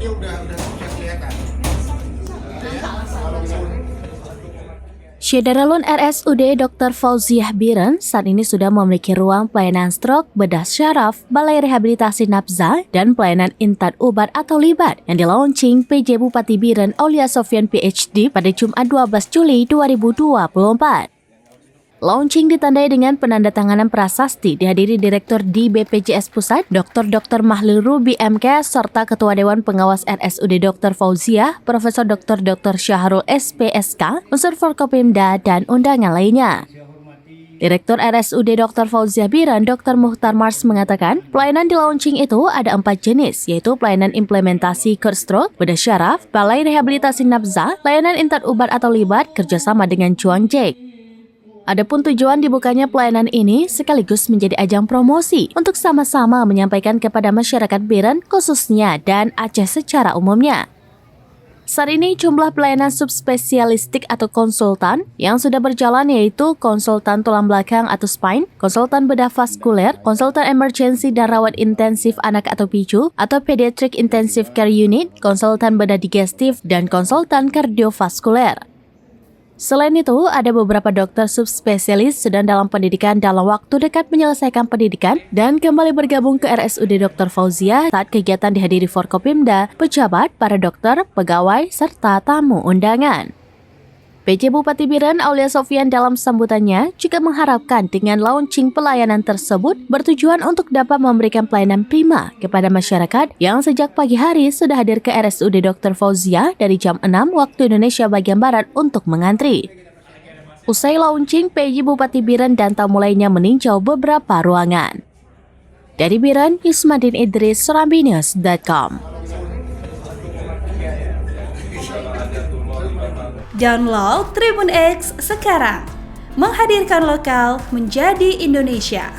Ini udah bisa kelihatan. Syederalun RSUD Dr. Fauziah Biren saat ini sudah memiliki ruang pelayanan stroke, bedah syaraf, balai rehabilitasi nafza, dan pelayanan intat ubat atau libat yang di-launching PJ Bupati Biren Aulia Sofyan PhD pada Jumat 12 Juli 2024. Launching ditandai dengan penandatanganan prasasti dihadiri Direktur di BPJS Pusat Dr. Mahlil Rubi MK serta Ketua Dewan Pengawas RSUD Dr. Fauziah, Profesor Dr. Syahrul SPSK, unsur Forkopimda dan undangan lainnya. Direktur RSUD Dr. Fauziah Biren, Dr. Muhtar Mars mengatakan, pelayanan di launching itu ada 4 jenis, yaitu pelayanan implementasi Curt Stroke, bedah syaraf, balai rehabilitasi nafza, layanan intat ubat atau libat, kerjasama dengan Chuang Jek. Adapun tujuan dibukanya pelayanan ini sekaligus menjadi ajang promosi untuk sama-sama menyampaikan kepada masyarakat Biren khususnya dan Aceh secara umumnya. Saat ini jumlah pelayanan subspesialistik atau konsultan yang sudah berjalan yaitu konsultan tulang belakang atau spine, konsultan bedah vaskuler, konsultan emergency dan rawat intensif anak atau PICU atau Pediatric Intensive Care Unit, konsultan bedah digestif, dan konsultan kardiovaskuler. Selain itu, ada beberapa dokter subspesialis sedang dalam pendidikan dalam waktu dekat menyelesaikan pendidikan dan kembali bergabung ke RSUD Dr. Fauziah saat kegiatan dihadiri Forkopimda, pejabat, para dokter, pegawai, serta tamu undangan. PJ Bupati Biren Aulia Sofyan dalam sambutannya juga mengharapkan dengan launching pelayanan tersebut bertujuan untuk dapat memberikan pelayanan prima kepada masyarakat yang sejak pagi hari sudah hadir ke RSUD Dr. Fauziah dari jam 6 waktu Indonesia bagian Barat untuk mengantri. Usai launching, PJ Bupati Biren dan tamu lainnya meninjau beberapa ruangan. Dari Biren, Yusmadin Idris, serambinews.com. Download Tribun X sekarang, menghadirkan lokal menjadi Indonesia.